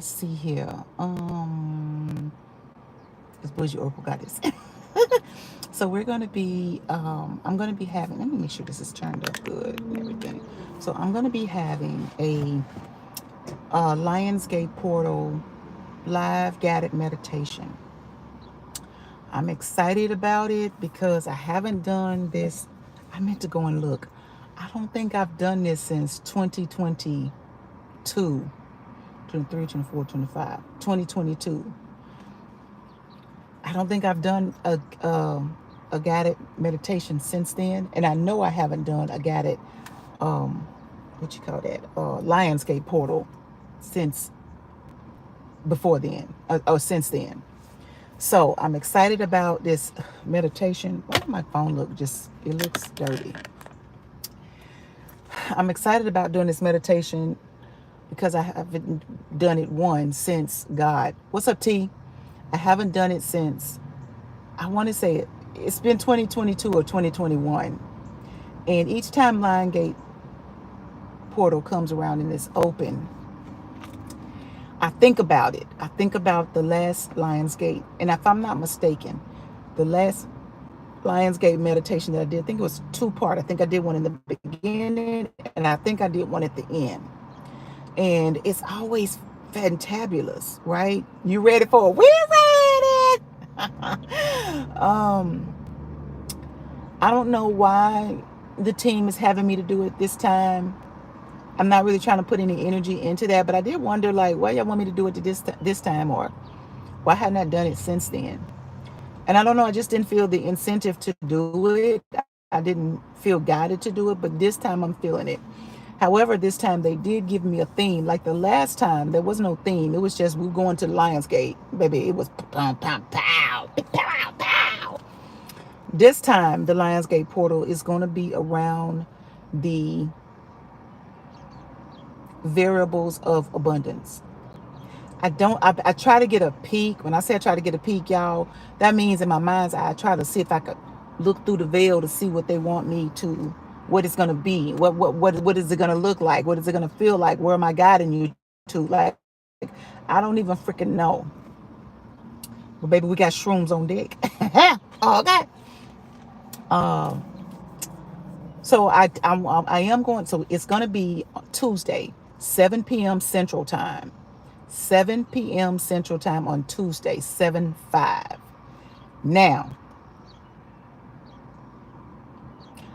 let's see here. It's Boujee Oracle Goddess. So we're going to be, I'm going to be having, let me make sure this is turned up good and everything. So I'm going to be having a Lionsgate Portal live guided meditation. I'm excited about it because I haven't done this. I meant to go and look. I don't think I've done this since 2022, 23, 24, 25, 2022. I don't think I've done a guided meditation since then. And I know I haven't done a guided, what you call that, Lionsgate Portal since before then, or since then. So I'm excited about this meditation. Why does my phone look it looks dirty. I'm excited about doing this meditation because I haven't done it once since God. What's up, T? I haven't done it since, I want to say it's been 2022 or 2021. And each time Lionsgate Portal comes around and it's open, I think about it. I think about the last Lionsgate. And if I'm not mistaken, the last Lionsgate meditation that I did, I think it was two-part. I think I did one in the beginning and I think I did one at the end. And it's always fantabulous, right? You ready for it? We're ready! I don't know why the team is having me to do it this time. I'm not really trying to put any energy into that, but I did wonder, like, why y'all want me to do it to this time, or why hadn't I done it since then? And I don't know, I just didn't feel the incentive to do it. I didn't feel guided to do it, but this time I'm feeling it. However, this time they did give me a theme. Like the last time, there was no theme. It was just, we were going to Lionsgate. Baby, it was pow, pow, pow, pow, pow. This time, the Lionsgate Portal is going to be around the variables of abundance. I try to get a peek. When I say I try to get a peek, y'all, that means in my mind's eye, I try to see if I could look through the veil to see what they want me to, what it's going to be. What is it going to look like? What is it going to feel like? Where am I guiding you to? Like, I don't even freaking know. But baby, we got shrooms on deck. Okay. So I am going, so it's going to be Tuesday, 7 p.m. Central Time. 7 p.m. Central Time on Tuesday, 7/5. Now,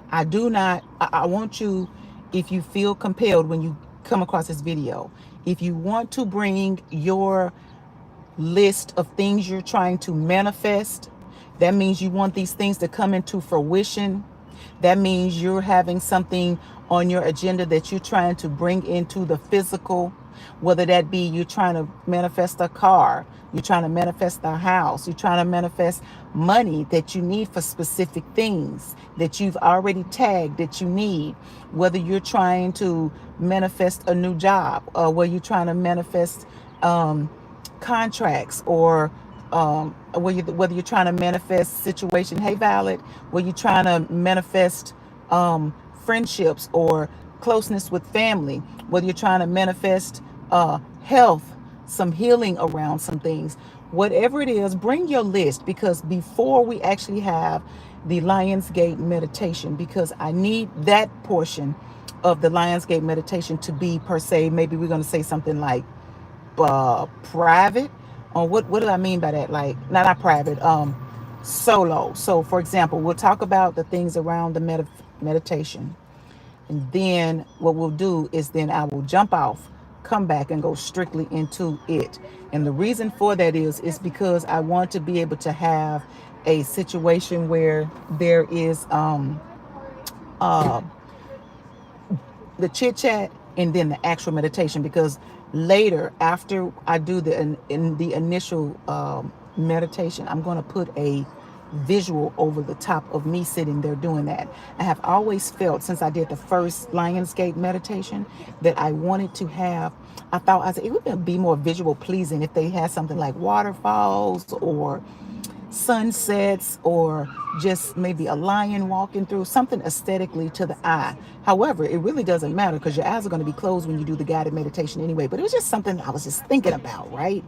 I want you, if you feel compelled when you come across this video, if you want to bring your list of things you're trying to manifest, that means you want these things to come into fruition. That means you're having something on your agenda that you're trying to bring into the physical, whether that be you're trying to manifest a car, you're trying to manifest a house, you're trying to manifest money that you need for specific things that you've already tagged that you need, whether you're trying to manifest a new job, or whether you're trying to manifest contracts, or whether you're trying to manifest situation, hey Valid, whether you're trying to manifest friendships or closeness with family, whether you're trying to manifest health, some healing around some things, whatever it is, bring your list, because before we actually have the Lionsgate meditation, because I need that portion of the Lionsgate meditation to be, per se, maybe we're going to say something like private. Or what do I mean by that? Like, not private, solo. So for example, we'll talk about the things around the meditation, and then what we'll do is then I will jump off, come back, and go strictly into it. And the reason for that is because I want to be able to have a situation where there is the chit chat and then the actual meditation, because later, after I do the initial meditation, I'm going to put a visual over the top of me sitting there doing that. I have always felt, since I did the first Lionsgate meditation, that I wanted to have, I said it would be more visual pleasing if they had something like waterfalls or sunsets or just maybe a lion walking through, something aesthetically to the eye. However, it really doesn't matter because your eyes are going to be closed when you do the guided meditation anyway. But it was just something I was just thinking about, right?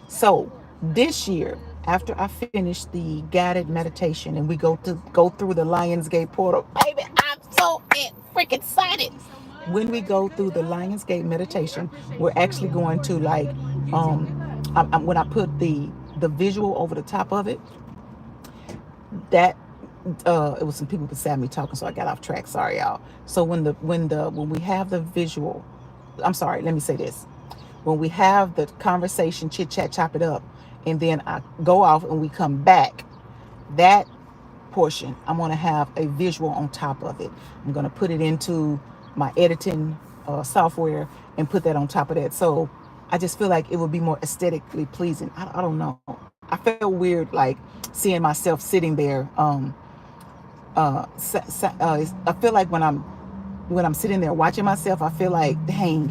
So this year, after I finish the guided meditation and we go through the Lionsgate portal, baby, I'm so freaking excited. When we go through the Lionsgate meditation, we're actually going to like, when I put the visual over the top of it, that it was some people beside me talking, so I got off track. Sorry, y'all. So when we have the visual, I'm sorry. Let me say this: when we have the conversation, chit chat, chop it up, and then I go off and we come back, that portion I'm going to have a visual on top of it. I'm going to put it into my editing software and put that on top of that. So I just feel like it would be more aesthetically pleasing. I don't know. I felt weird like seeing myself sitting there. I feel like when I'm sitting there watching myself, I feel like, dang,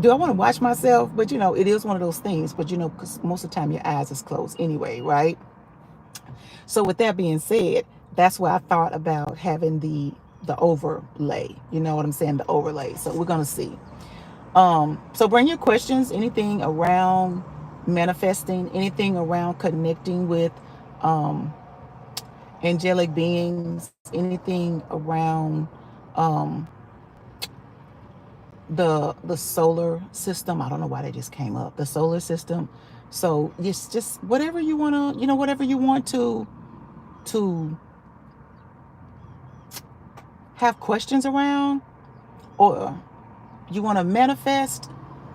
do I want to watch myself? But it is one of those things. But because most of the time your eyes is closed anyway, right? So with that being said, that's why I thought about having the overlay. You know what I'm saying? The overlay. So we're gonna see. So bring your questions, anything around manifesting, anything around connecting with angelic beings, anything around um, the solar system. I don't know why they just came up. The solar system. So it's just whatever you wanna, whatever you want to have questions around, or you want to manifest,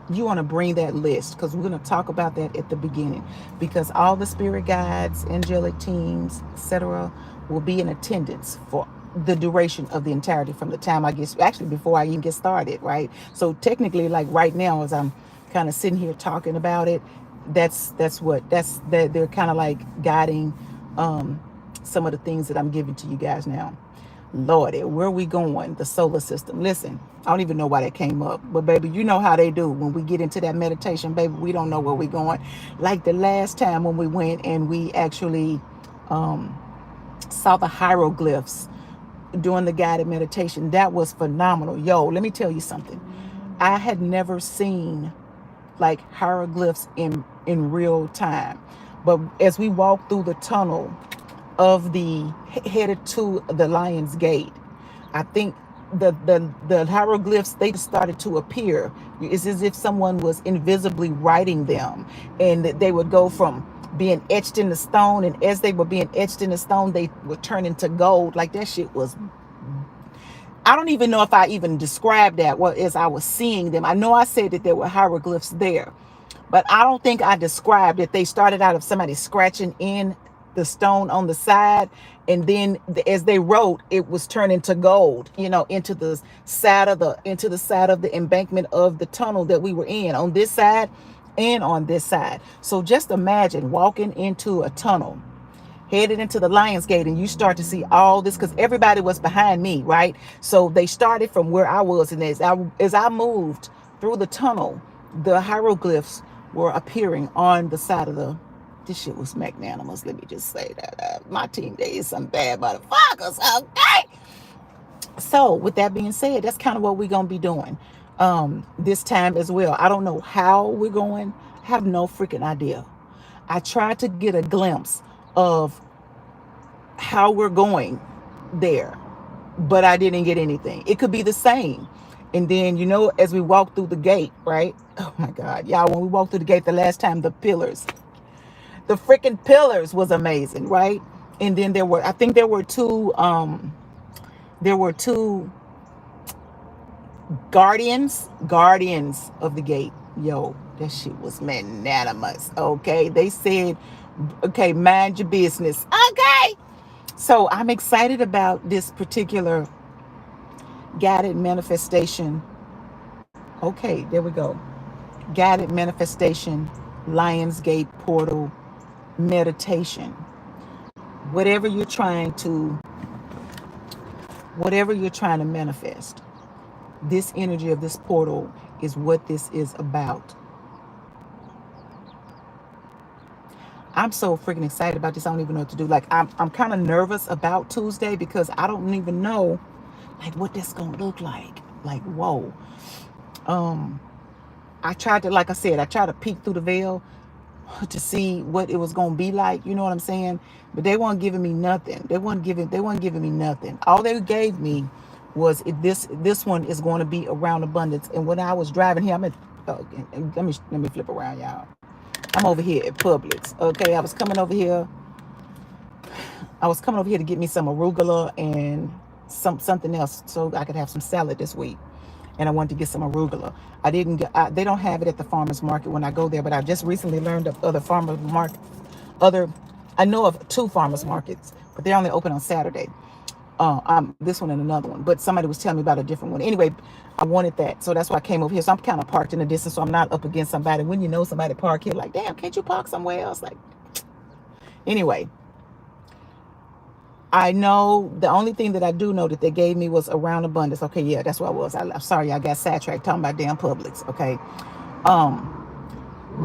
you want to bring that list, because we're going to talk about that at the beginning, because all the spirit guides, angelic teams, etc. will be in attendance for the duration of the entirety, from the time I get, actually before I even get started, right? So technically, like right now, as I'm kind of sitting here talking about it, that they're kind of like guiding some of the things that I'm giving to you guys now. Lordy, where are we going? The solar system. Listen, I don't even know why that came up. But baby, you know how they do. When we get into that meditation, baby, we don't know where we're going. Like the last time when we went and we actually saw the hieroglyphs during the guided meditation, that was phenomenal. Yo, let me tell you something. I had never seen like hieroglyphs in real time. But as we walked through the tunnel of the headed to the Lion's Gate, I think the hieroglyphs, they started to appear. It's as if someone was invisibly writing them, and they would go from being etched in the stone, and as they were being etched in the stone, they would turn into gold. Like that shit was, I don't even know if I even described that as I was seeing them. I know I said that there were hieroglyphs there, but I don't think I described that they started out of somebody scratching in the stone on the side, and then as they wrote, it was turning to gold, into the side of the embankment of the tunnel that we were in, on this side and on this side. So just imagine walking into a tunnel headed into the Lion's Gate, and you start to see all this, because everybody was behind me, right? So they started from where I was, and as I moved through the tunnel, the hieroglyphs were appearing on the side of the. This shit was magnanimous. Let me just say that my team, they is some bad motherfuckers. Okay. So with that being said, that's kind of what we're gonna be doing this time as well. I don't know how we're going. I have no freaking idea. I tried to get a glimpse of how we're going there, but I didn't get anything. It could be the same. And then, as we walk through the gate, right? Oh my God, y'all, when we walked through the gate the last time, the freaking pillars was amazing, right? And then I think there were two guardians of the gate. Yo, that shit was magnanimous. Okay, they said, okay, mind your business. Okay, so I'm excited about this particular guided manifestation. Okay, there we go. Guided manifestation, Lionsgate portal meditation. Whatever you're trying to manifest, this energy of this portal is what this is about. I'm so freaking excited about this. I don't even know what to do. Like I'm kind of nervous about Tuesday because I don't even know like what this gonna look like. Like whoa. Um, I tried to, like I said, I tried to peek through the veil to see what it was gonna be like. You know what I'm saying? But they weren't giving me nothing. They weren't giving me nothing. All they gave me was this one is going to be around abundance. And when I was driving here, I'm at let me flip around, y'all. I'm over here at Publix. Okay, I was coming over here to get me some arugula and something else so I could have some salad this week. And I wanted to get some arugula. I didn't get. They don't have it at the farmers market when I go there, but I just recently learned of other farmers market. Other, I know of two farmers markets, but they're only open on Saturday. This one and another one. But somebody was telling me about a different one. Anyway, I wanted that, so that's why I came over here. So I'm kind of parked in the distance, so I'm not up against somebody. When you know somebody park here, like, damn, can't you park somewhere else? Like, anyway, I know the only thing that I do know that they gave me was around abundance. Okay, yeah, that's what I was. I'm sorry, I got sidetracked talking about damn Publix. Okay, um,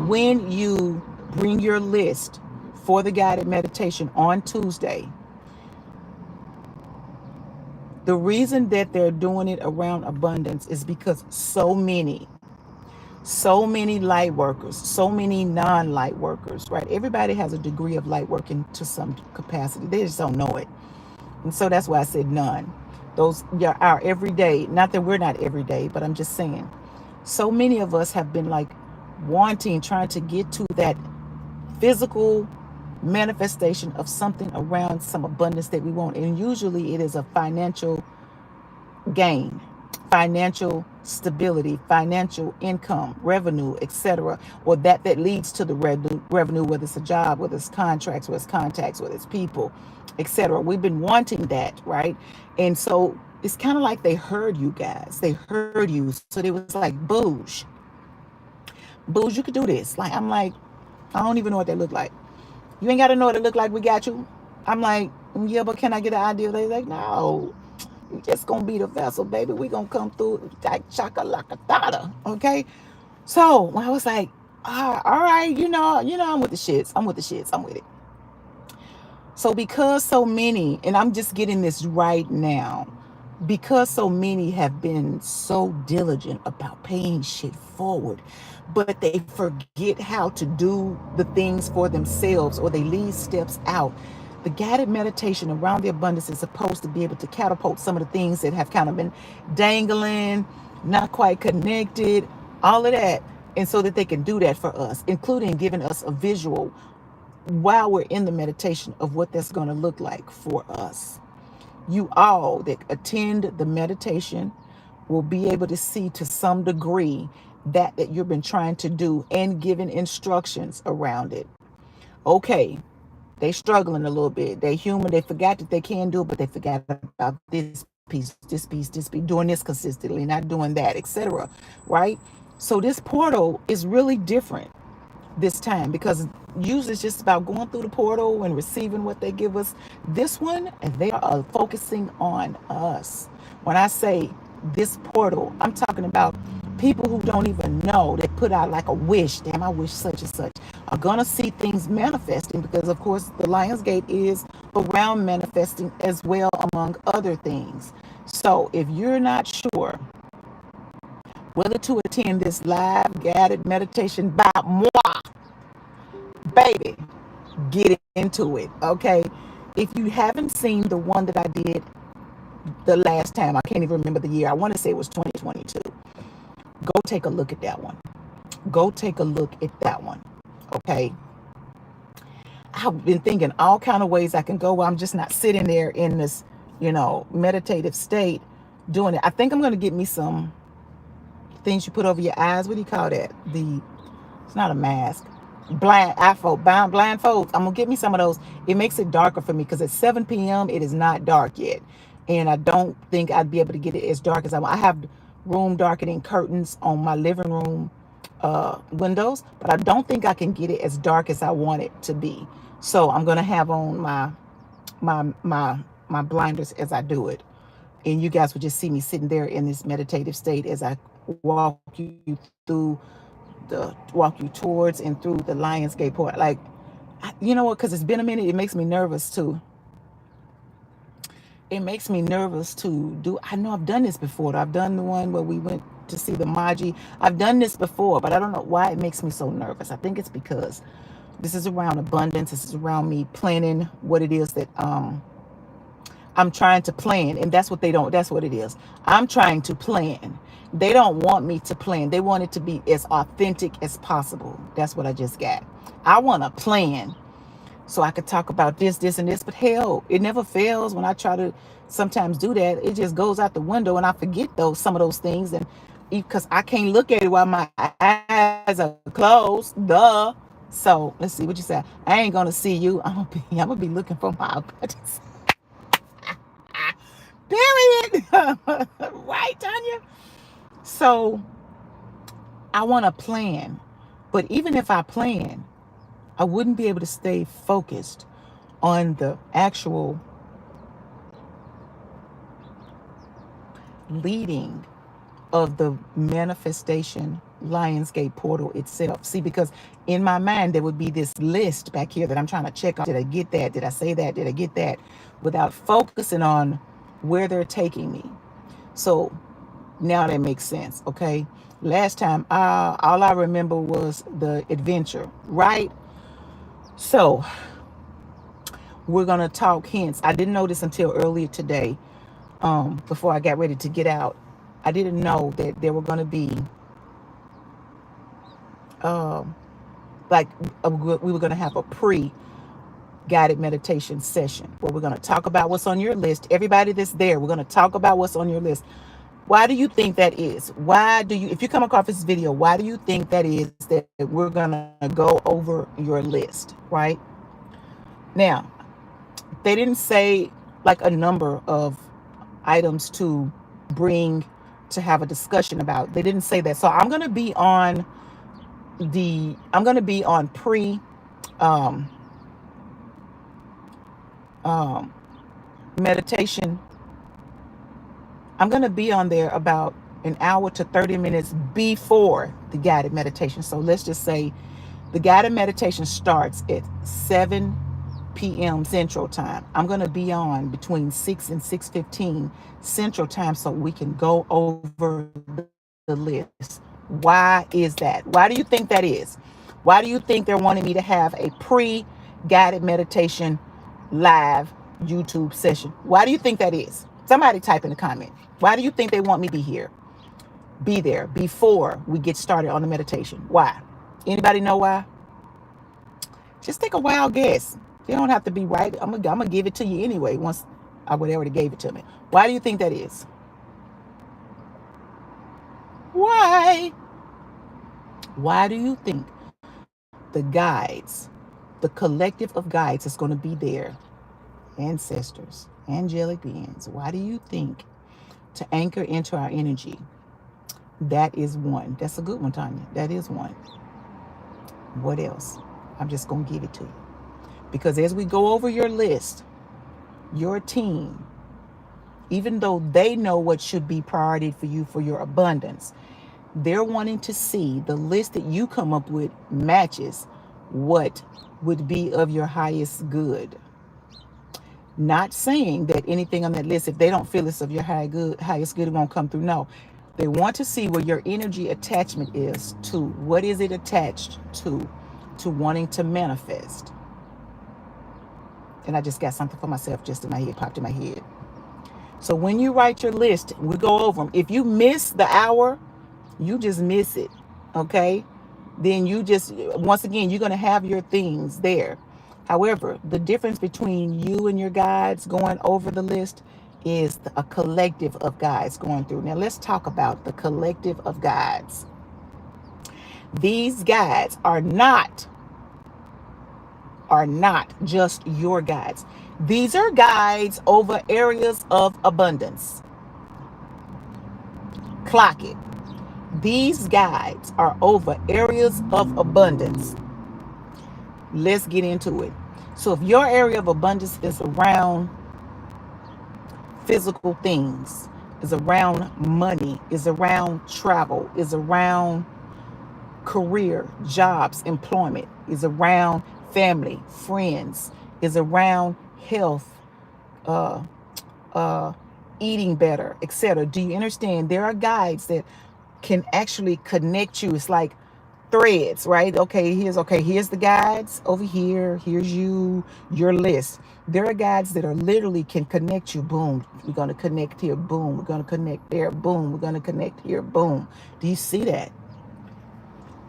when you bring your list for the guided meditation on Tuesday, the reason that they're doing it around abundance is because so many light workers, so many non-light workers, right? Everybody has a degree of light working to some capacity. They just don't know it. And so that's why I said none. Those are our everyday, not that we're not everyday, but I'm just saying. So many of us have been like trying to get to that physical manifestation of something around some abundance that we want. And usually it is a financial gain, financial stability, financial income, revenue, etc., or that leads to the revenue, whether it's a job, whether it's contracts, whether it's contacts, whether it's people, etc. We've been wanting that, right? And so it's kind of like they heard you guys. They heard you. So they was like, Booge, you could do this. Like, I'm like, I don't even know what they look like. You ain't got to know what it look like. We got you. I'm like, yeah, but can I get an idea? They like, no, you just gonna be the vessel, baby. We gonna come through like chakalakatata, okay? So I was like, all right, I'm with the shits. I'm with the shits. I'm with it. So because so many, and I'm just getting this right now, because so many have been so diligent about paying shit forward, but they forget how to do the things for themselves or they leave steps out. The guided meditation around the abundance is supposed to be able to catapult some of the things that have kind of been dangling, not quite connected, all of that. And so that they can do that for us, including giving us a visual while we're in the meditation of what that's going to look like for us. You all that attend the meditation will be able to see to some degree that you've been trying to do and given instructions around it. Okay, they struggling a little bit. They human. They forgot that they can do it, but they forgot about this piece, doing this consistently, not doing that, etc. Right? So this portal is really different this time because usually it's just about going through the portal and receiving what they give us. This one, and they are focusing on us. When I say this portal, I'm talking about people who don't even know. They put out like a wish. Damn, I wish such and such. Are gonna see things manifesting because, of course, the Lion's Gate is around manifesting as well, among other things. So if you're not sure whether to attend this live guided meditation by moi, baby, get into it, okay? If you haven't seen the one that I did the last time, I can't even remember the year. I want to say it was 2022. Go take a look at that one. Go take a look at that one, okay? I've been thinking all kind of ways I can go where I'm just not sitting there in this, meditative state doing it. I think I'm going to get me some things you put over your eyes. What do you call that? It's not a mask. Blindfolds. I'm gonna get me some of those. It makes it darker for me because at 7 p.m. it is not dark yet, and I don't think I'd be able to get it as dark as I want. I have room darkening curtains on my living room windows, but I don't think I can get it as dark as I want it to be. So I'm gonna have on my blinders as I do it, and you guys would just see me sitting there in this meditative state as I walk you towards and through the Lionsgate port. Like, You know what? Because it's been a minute. It makes me nervous too. It makes me nervous to do. I know I've done this before. I've done the one where we went to see the Maji. I've done this before, but I don't know why it makes me so nervous. I think it's because this is around abundance. This is around me planning what it is that I'm trying to plan, and that's what they don't. That's what it is. I'm trying to plan. They don't want me to plan. They want it to be as authentic as possible. That's what I just got. I want to plan so I could talk about this, this, and this. But hell, it never fails when I try to sometimes do that. It just goes out the window, and I forget some of those things, and because I can't look at it while my eyes are closed. Duh. So let's see what you say. I ain't gonna see you. I'm gonna be looking for my abundance. Period. Right, Tanya? So I want to plan. But even if I plan, I wouldn't be able to stay focused on the actual leading of the manifestation Lionsgate portal itself. See, because in my mind, there would be this list back here that I'm trying to check on. Did I get that? Did I say that? Did I get that? Without focusing on where they're taking me. So now that makes sense. Okay. Last time, all I remember was the adventure, right? So we're going to talk hints. I didn't know this until earlier today, before I got ready to get out. I didn't know that there were going to be, we were going to have a pre-guided meditation session where we're going to talk about what's on your list. Everybody that's there, we're going to talk about what's on your list. Why do you think that is? If you come across this video, why do you think that is that we're going to go over your list, right? Now, they didn't say like a number of items to bring to have a discussion about. They didn't say that. So I'm going to be on pre meditation. I'm going to be on there about an hour to 30 minutes before the guided meditation. So let's just say the guided meditation starts at 7 p.m. Central Time. I'm going to be on between 6 and 6:15 Central Time so we can go over the list. Why is that? Why do you think that is? Why do you think they're wanting me to have a pre-guided meditation live YouTube session? Why do you think that is? Somebody type in the comment. Why do you think they want me to be there before we get started on the meditation? Why? Anybody know why? Just take a wild guess. You don't have to be right. I'm gonna give it to you anyway once I would already gave it to me. Why do you think that is? Why? Why do you think the guides, the collective of guides is going to be there? Ancestors, angelic beings. Why do you think? To anchor into our energy. That is one. That's a good one, Tanya. That is one. What else? I'm just going to give it to you. Because as we go over your list, your team, even though they know what should be priority for you for your abundance, they're wanting to see the list that you come up with matches what would be of your highest good. Not saying that anything on that list, if they don't feel it's of your highest good, it won't come through. No, they want to see where your energy attachment is to. What is it attached to wanting to manifest? And I just got something for myself just in my head, popped in my head. So when you write your list, we go over them. If you miss the hour, you just miss it, okay? Then you just, once again, you're going to have your things there. However, the difference between you and your guides going over the list is a collective of guides going through. Now, let's talk about the collective of guides. These guides are not just your guides. These are guides over areas of abundance. Clock it. These guides are over areas of abundance. Let's get into it. So if your area of abundance is around physical things, is around money, is around travel, is around career, jobs, employment, is around family, friends, is around health, uh, uh, eating better, etc. Do you understand? There are guides that can actually connect you. It's like threads, right? Here's the guides over here. Here's your list. There are guides that are literally can connect you. Boom, we're gonna connect here. Boom, we're gonna connect there. Boom, we're gonna connect here. Boom. Do you see that?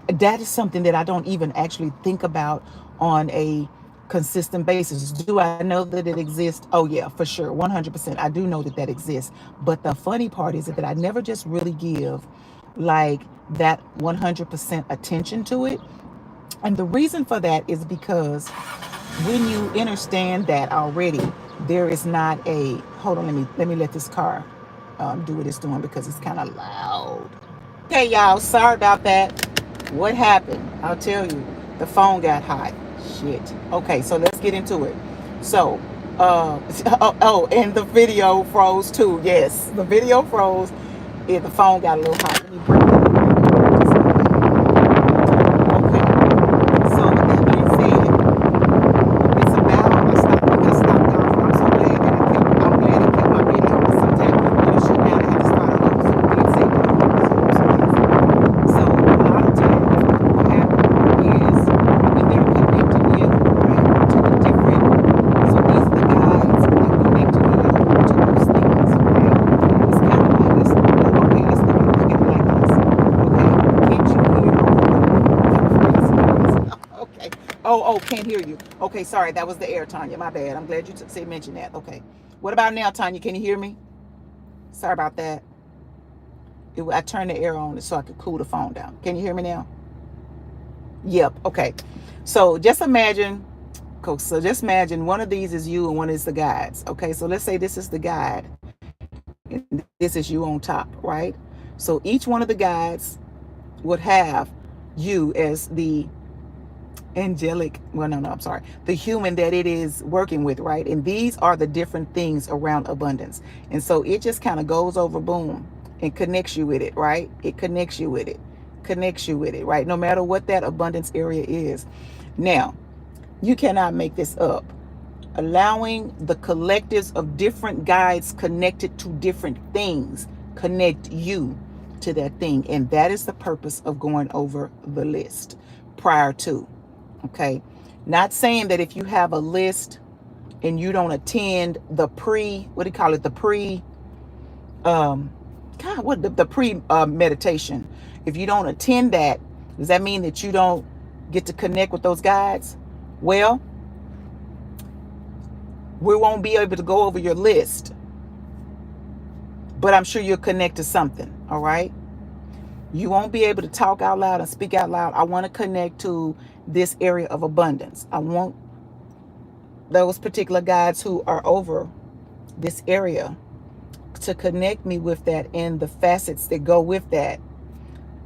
That is something that I don't even actually think about on a consistent basis. Do I know that it exists? Oh yeah, for sure, 100%. I do know that that exists. But the funny part is that I never just really give like that 100% attention to it. And the reason for that is because when you understand that already, there is not a hold on. Let me let this car do what it's doing because it's kind of loud. Okay, y'all. Sorry about that. What happened? I'll tell you. The phone got hot. Shit. Okay, so let's get into it. So, and the video froze too. Yes, the video froze. Yeah, the phone got a little hot. Let me break okay. So with that being said, it's about I stopped off. I'm so glad that I'm glad it kept my video. But sometimes when it shut down, I have to start it over. So it did say that. So a lot of times what happens is when they're connecting you, right, to the different, so these are the guides that are connecting you to those things, right? It's kind of like this. Okay, let's look at it like this. Okay, can't you hear? Okay. Oh, can't hear you. Okay, sorry, that was the air, Tanya. My bad. I'm glad you mentioned that. Okay. What about now, Tanya? Can you hear me? Sorry about that. I turned the air on so I could cool the phone down. Can you hear me now? Yep. Okay. So just imagine one of these is you and one is the guides. Okay. So let's say this is the guide and this is you on top, right? So each one of the guides would have you as the angelic, well, no, I'm sorry, the human that it is working with, right? And these are the different things around abundance. And so it just kind of goes over, boom, and connects you with it, right? It connects you with it, right? No matter what that abundance area is. Now, you cannot make this up. Allowing the collectives of different guides connected to different things connect you to that thing. And that is the purpose of going over the list prior to. Okay, not saying that if you have a list and you don't attend the meditation. If you don't attend that, does that mean that you don't get to connect with those guides? Well, we won't be able to go over your list, but I'm sure you'll connect to something. All right. You won't be able to talk out loud and speak out loud. I want to connect to this area of abundance. I want those particular guides who are over this area to connect me with that and the facets that go with that.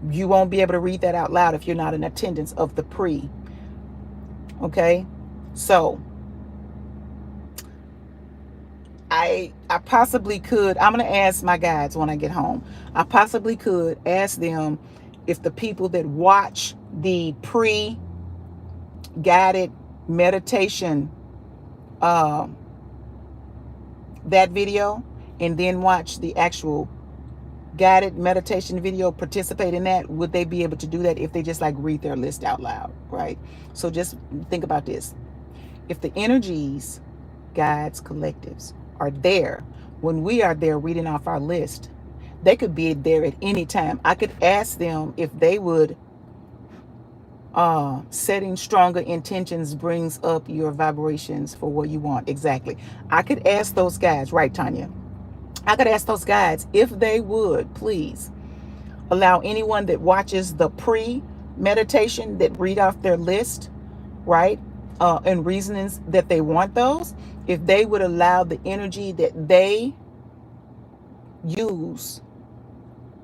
You won't be able to read that out loud if you're not in attendance of the pre. Okay? So I possibly could, I'm going to ask my guides when I get home. I possibly could ask them if the people that watch the pre-guided meditation, that video, and then watch the actual guided meditation video, participate in that, would they be able to do that if they just like read their list out loud, right? So just think about this. If the energies, guides, collectives are there when we are there reading off our list, they could be there at any time. I could ask them if they would, setting stronger intentions brings up your vibrations for what you want. Exactly. I could ask those guys, right, Tanya? I could ask those guys if they would please allow anyone that watches the pre-meditation that read off their list, right, and reasonings that they want those, if they would allow the energy that they use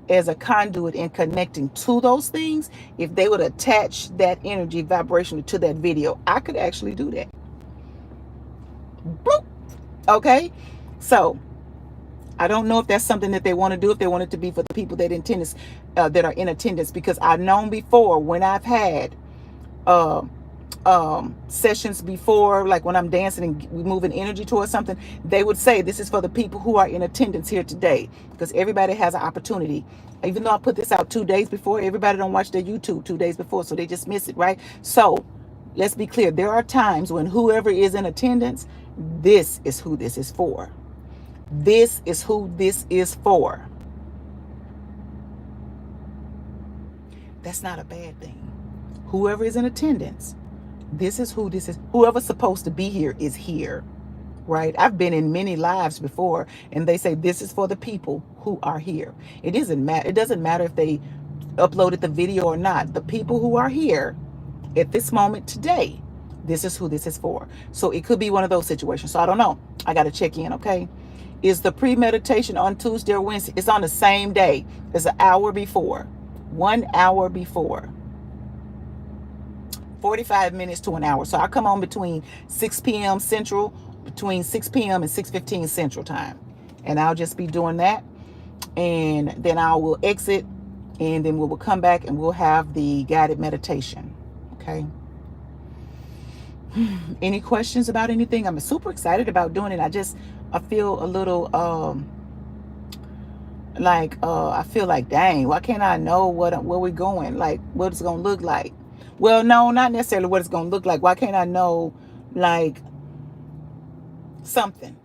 as a conduit in connecting to those things, if they would attach that energy vibration to that video, I could actually do that. Boop. Okay, so I don't know if that's something that they want to do, if they want it to be for the people that that are in attendance, because I've known before when I've had sessions before, like when I'm dancing and we moving energy towards something, they would say this is for the people who are in attendance here today, because everybody has an opportunity. Even though I put this out 2 days before, everybody don't watch their YouTube 2 days before, so they just miss it, right? So let's be clear. There are times when whoever is in attendance, this is who this is for. This is who this is for. That's not a bad thing. Whoever is in attendance, this is who this is. Whoever's supposed to be here is here, right? I've been in many lives before, and they say this is for the people who are here. It doesn't matter. It doesn't matter if they uploaded the video or not. The people who are here at this moment today, this is who this is for. So it could be one of those situations. So I don't know. I got to check in, okay? Is the pre-meditation on Tuesday or Wednesday? It's on the same day. It's an hour before. 1 hour before. 45 minutes to an hour. So I come on between 6 p.m. Central, between 6 p.m. and 6:15 Central time. And I'll just be doing that. And then I will exit, and then we will come back and we'll have the guided meditation. Okay. Any questions about anything? I'm super excited about doing it. I feel a little I feel like, dang, why can't I know where we're going? Like what it's gonna look like? Well, no, not necessarily what it's gonna look like. Why can't I know like something?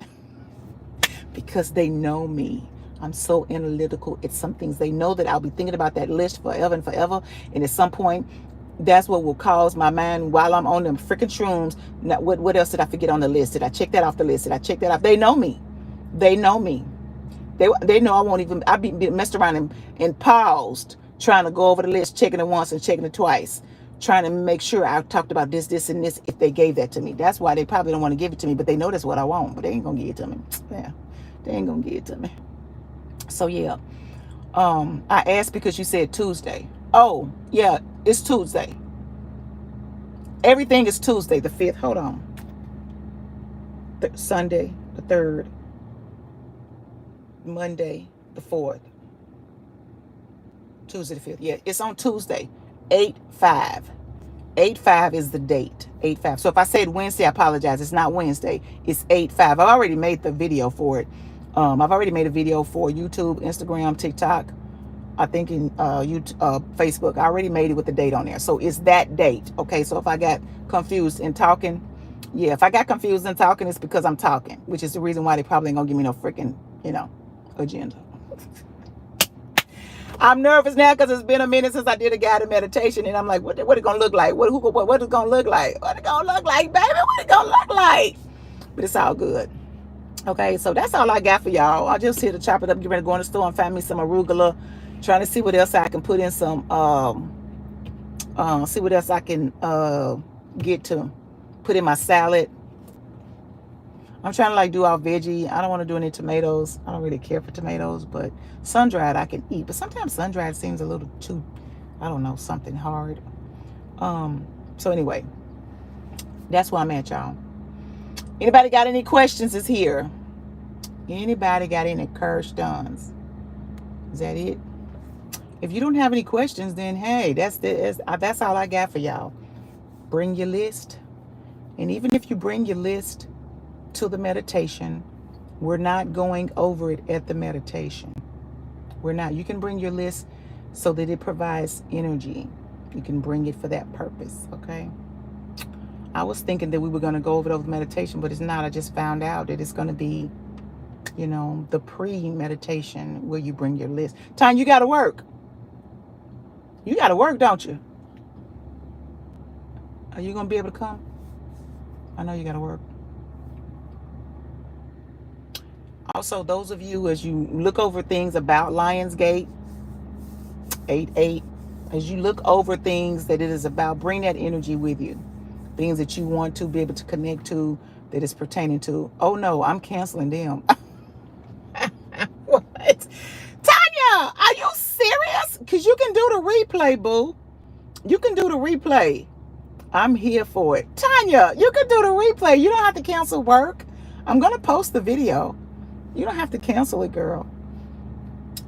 Because they know me. I'm so analytical. It's some things they know that I'll be thinking about that list forever and forever. And at some point, that's what will cause my mind while I'm on them freaking shrooms. Now, what else did I forget on the list? Did I check that off the list? Did I check that off? They know me. They know me. They know I'll be messed around and paused, trying to go over the list, checking it once and checking it twice, trying to make sure I talked about this, and this if they gave that to me. That's why they probably don't want to give it to me, but they know that's what I want, but they ain't gonna give it to me. Yeah, they ain't gonna give it to me. So yeah, I asked because you said Tuesday. Oh yeah, it's Tuesday. Everything is Tuesday, the 5th. Hold on. Sunday, the 3rd. Monday, the 4th. Tuesday, the 5th. Yeah, it's on Tuesday. 8/5. 8/5 is the date. 8/5. So if I said Wednesday, I apologize. It's not Wednesday. It's 8/5. I've already made the video for it. I've already made a video for YouTube, Instagram, TikTok. I think in YouTube, Facebook. I already made it with the date on there. So it's that date. Okay. So if I got confused in talking, yeah, if I got confused in talking, it's because I'm talking, which is the reason why they probably ain't gonna give me no freaking, agenda. I'm nervous now because it's been a minute since I did a guided meditation, and I'm like, what it gonna look like? What it gonna look like? What it gonna look like, baby? What it gonna look like? But it's all good. Okay, so that's all I got for y'all. I just here to chop it up, get ready to go in the store and find me some arugula. Trying to see what else I can put in some. See what else I can get to put in my salad. I'm trying to like do all veggie. I don't want to do any tomatoes. I don't really care for tomatoes, but sun-dried I can eat. But sometimes sun-dried seems a little too, I don't know, something hard. So anyway, that's where I'm at, y'all. Anybody got any questions is here. Anybody got any questions? Is that it? If you don't have any questions, then hey, that's all I got for y'all. Bring your list. And even if you bring your list to the meditation, we're not going over it at the meditation. We're not. You can bring your list so that it provides energy. You can bring it for that purpose, okay? I was thinking that we were going to go over it over meditation, but it's not. I just found out that it's going to be, the pre-meditation where you bring your list. Tanya, you got to work. You got to work, don't you? Are you going to be able to come? I know you got to work. Also, those of you, as you look over things about Lionsgate, 8/8, as you look over things that it is about, bring that energy with you. Things that you want to be able to connect to that is pertaining to. Oh no, I'm canceling them. What? Tanya, are you serious? Because you can do the replay, boo. You can do the replay. I'm here for it. Tanya, you can do the replay. You don't have to cancel work. I'm going to post the video. You don't have to cancel it, girl.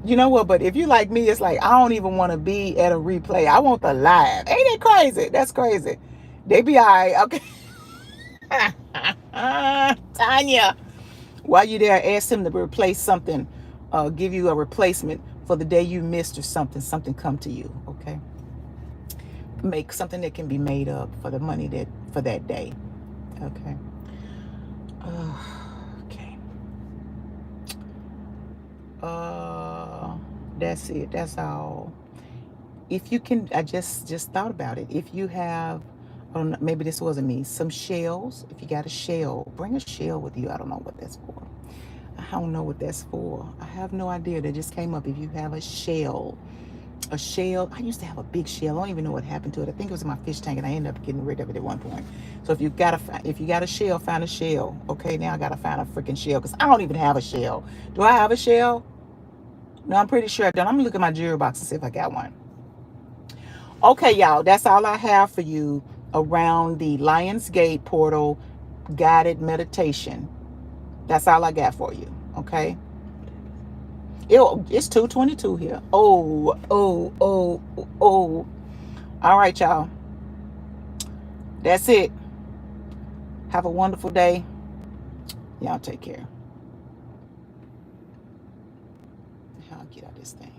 You know what? But if you like me, it's like, I don't even want to be at a replay. I want the live. Ain't it crazy? That's crazy. They be all right. Okay. Tanya, while you there, ask him to replace something, give you a replacement for the day you missed or something. Something come to you. Okay. Make something that can be made up for the money that for that day. Okay. Okay. That's it. That's all. If you can, I just thought about it. If you have, I don't know, maybe this wasn't me. Some shells. If you got a shell, bring a shell with you. I don't know what that's for. I don't know what that's for. I have no idea. That just came up. If you have a shell. A shell. I used to have a big shell. I don't even know what happened to it. I think it was in my fish tank, and I ended up getting rid of it at one point. So if you got a shell, find a shell. Okay, now I gotta find a freaking shell because I don't even have a shell. Do I have a shell? No, I'm pretty sure I don't. I'm gonna look at my jewelry box and see if I got one. Okay, y'all. That's all I have for you around the Lionsgate portal guided meditation. That's all I got for you. Okay. It's 2:22 here. Oh. All right, y'all. That's it. Have a wonderful day. Y'all take care. I'll get out this thing.